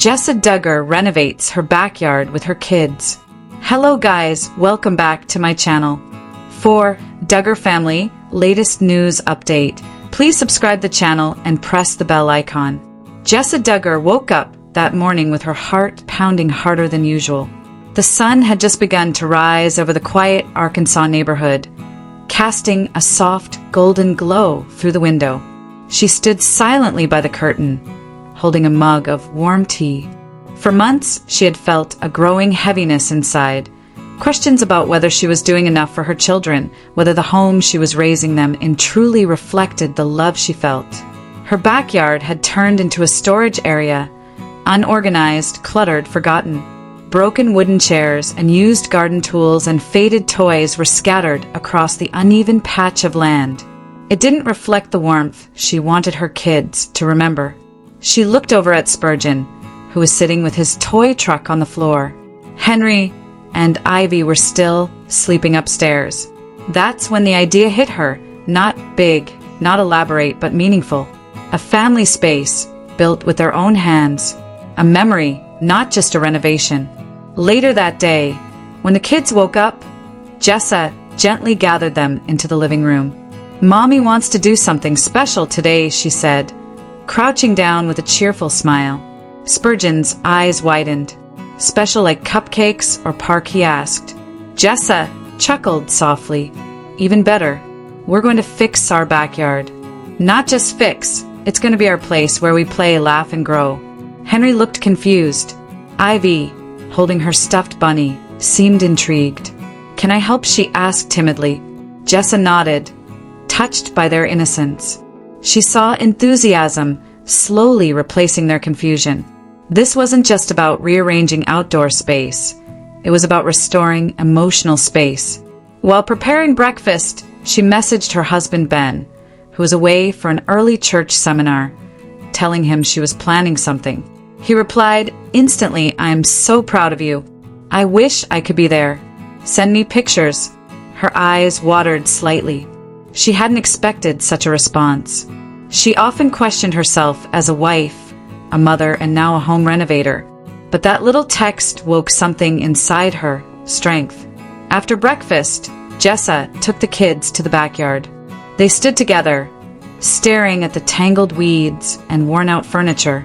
Jessa Duggar renovates her backyard with her kids. Hello guys, welcome back to my channel. For Duggar family, latest news update, please subscribe the channel and press the bell icon. Jessa Duggar woke up that morning with her heart pounding harder than usual. The sun had just begun to rise over the quiet Arkansas neighborhood, casting a soft golden glow through the window. She stood silently by the curtain, holding a mug of warm tea. For months, she had felt a growing heaviness inside, questions about whether she was doing enough for her children, whether the home she was raising them in truly reflected the love she felt. Her backyard had turned into a storage area, unorganized, cluttered, forgotten. Broken wooden chairs and used garden tools and faded toys were scattered across the uneven patch of land. It didn't reflect the warmth she wanted her kids to remember. She looked over at Spurgeon, who was sitting with his toy truck on the floor. Henry and Ivy were still sleeping upstairs. That's when the idea hit her, not big, not elaborate, but meaningful. A family space built with their own hands, a memory, not just a renovation. Later that day, when the kids woke up, Jessa gently gathered them into the living room. "Mommy wants to do something special today," she said, crouching down with a cheerful smile. Spurgeon's eyes widened. "Special like cupcakes or park?" he asked. Jessa chuckled softly. "Even better, we're going to fix our backyard." "Not just fix, it's going to be our place where we play, laugh, and grow." Henry looked confused. Ivy, holding her stuffed bunny, seemed intrigued. "Can I help?" she asked timidly. Jessa nodded, touched by their innocence. She saw enthusiasm slowly replacing their confusion. This wasn't just about rearranging outdoor space. It was about restoring emotional space. While preparing breakfast, she messaged her husband Ben, who was away for an early church seminar, telling him she was planning something. He replied instantly, "I am so proud of you. I wish I could be there. Send me pictures." Her eyes watered slightly. She hadn't expected such a response. She often questioned herself as a wife, a mother, and now a home renovator. But that little text woke something inside her, strength. After breakfast, Jessa took the kids to the backyard. They stood together, staring at the tangled weeds and worn-out furniture.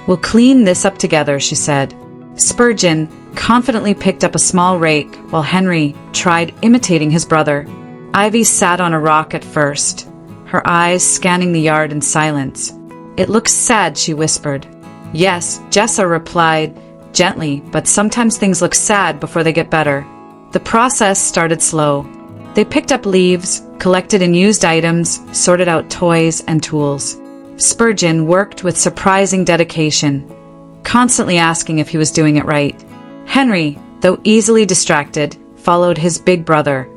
"We'll clean this up together," she said. Spurgeon confidently picked up a small rake while Henry tried imitating his brother. Ivy sat on a rock at first, her eyes scanning the yard in silence. "It looks sad," she whispered. "Yes," Jessa replied gently, "but sometimes things look sad before they get better." The process started slow. They picked up leaves, collected unused items, sorted out toys and tools. Spurgeon worked with surprising dedication, constantly asking if he was doing it right. Henry, though easily distracted, followed his big brother,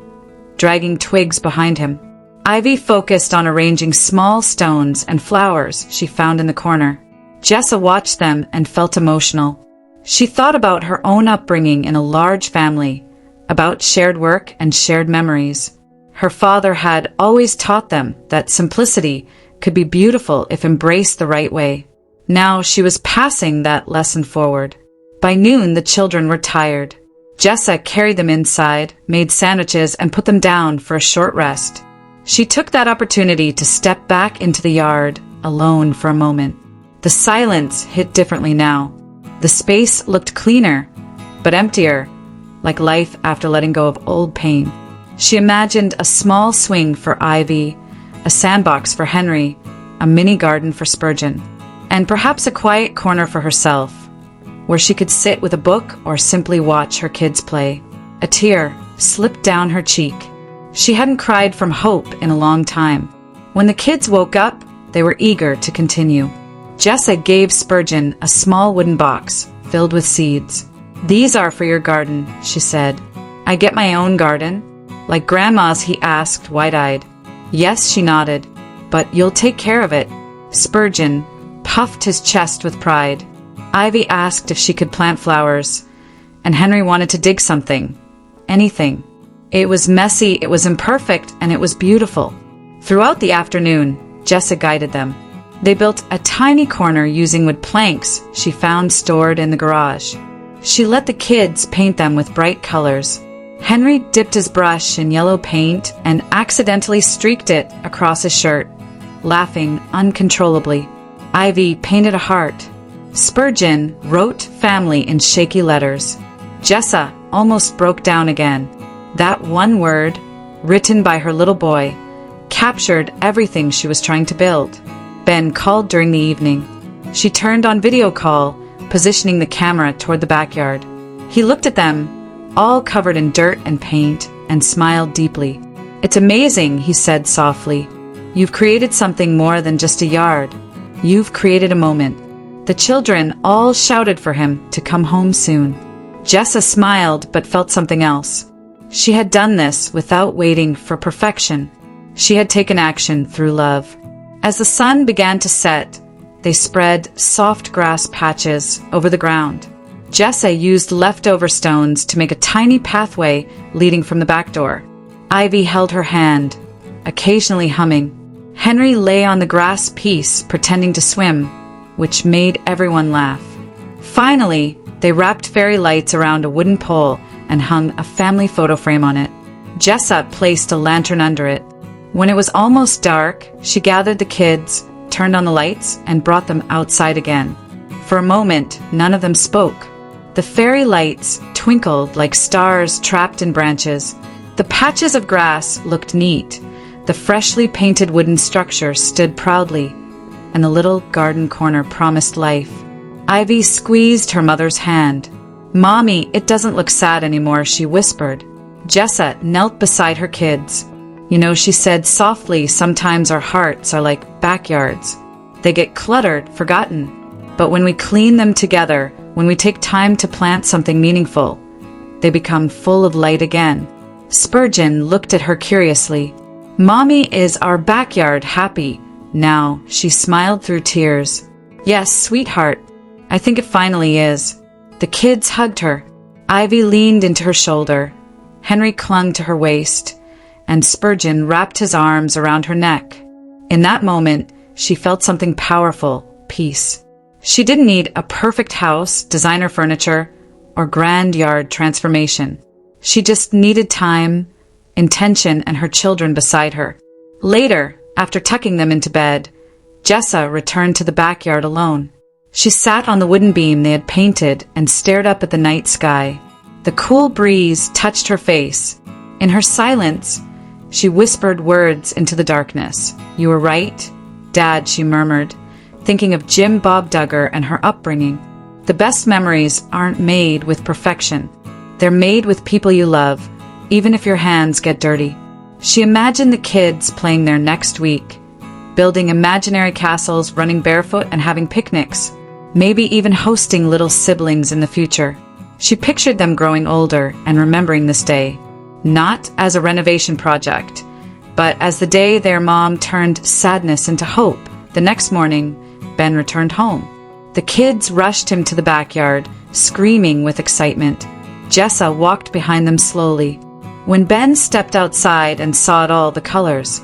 dragging twigs behind him. Ivy focused on arranging small stones and flowers she found in the corner. Jessa watched them and felt emotional. She thought about her own upbringing in a large family, about shared work and shared memories. Her father had always taught them that simplicity could be beautiful if embraced the right way. Now she was passing that lesson forward. By noon, the children were tired. Jessa carried them inside, made sandwiches, and put them down for a short rest. She took that opportunity to step back into the yard, alone for a moment. The silence hit differently now. The space looked cleaner, but emptier, like life after letting go of old pain. She imagined a small swing for Ivy, a sandbox for Henry, a mini garden for Spurgeon, and perhaps a quiet corner for herself, where she could sit with a book or simply watch her kids play. A tear slipped down her cheek. She hadn't cried from hope in a long time. When the kids woke up, they were eager to continue. Jessa gave Spurgeon a small wooden box filled with seeds. "These are for your garden," she said. "I get my own garden?" "Like Grandma's?" he asked, wide-eyed. "Yes," she nodded. "But you'll take care of it." Spurgeon puffed his chest with pride. Ivy asked if she could plant flowers, and Henry wanted to dig something. Anything. It was messy, it was imperfect, and it was beautiful. Throughout the afternoon, Jessa guided them. They built a tiny corner using wood planks she found stored in the garage. She let the kids paint them with bright colors. Henry dipped his brush in yellow paint and accidentally streaked it across his shirt, laughing uncontrollably. Ivy painted a heart. Spurgeon wrote family in shaky letters. Jessa almost broke down again. That one word, written by her little boy, captured everything she was trying to build. Ben called during the evening. She turned on video call, positioning the camera toward the backyard. He looked at them, all covered in dirt and paint, and smiled deeply. "It's amazing," he said softly. "You've created something more than just a yard. You've created a moment." The children all shouted for him to come home soon. Jessa smiled but felt something else. She had done this without waiting for perfection. She had taken action through love. As the sun began to set, they spread soft grass patches over the ground. Jessa used leftover stones to make a tiny pathway leading from the back door. Ivy held her hand, occasionally humming. Henry lay on the grass piece pretending to swim, which made everyone laugh. Finally, they wrapped fairy lights around a wooden pole and hung a family photo frame on it. Jessa placed a lantern under it. When it was almost dark, she gathered the kids, turned on the lights, and brought them outside again. For a moment, none of them spoke. The fairy lights twinkled like stars trapped in branches. The patches of grass looked neat. The freshly painted wooden structure stood proudly, and the little garden corner promised life. Ivy squeezed her mother's hand. "Mommy, it doesn't look sad anymore," she whispered. Jessa knelt beside her kids. "You know," she said softly, "sometimes our hearts are like backyards. They get cluttered, forgotten. But when we clean them together, when we take time to plant something meaningful, they become full of light again." Spurgeon looked at her curiously. "Mommy, is our backyard happy now?" She smiled through tears. "Yes, sweetheart. I think it finally is." The kids hugged her. Ivy leaned into her shoulder. Henry clung to her waist, and Spurgeon wrapped his arms around her neck. In that moment, she felt something powerful, peace. She didn't need a perfect house, designer furniture, or grand yard transformation. She just needed time, intention, and her children beside her. Later, after tucking them into bed, Jessa returned to the backyard alone. She sat on the wooden beam they had painted and stared up at the night sky. The cool breeze touched her face. In her silence, she whispered words into the darkness. "You were right, Dad," she murmured, thinking of Jim Bob Duggar and her upbringing. The best memories aren't made with perfection. They're made with people you love, even if your hands get dirty. She imagined the kids playing there next week, building imaginary castles, running barefoot, and having picnics, maybe even hosting little siblings in the future. She pictured them growing older and remembering this day, not as a renovation project, but as the day their mom turned sadness into hope. The next morning, Ben returned home. The kids rushed him to the backyard, screaming with excitement. Jessa walked behind them slowly. When Ben stepped outside and saw it all, the colors,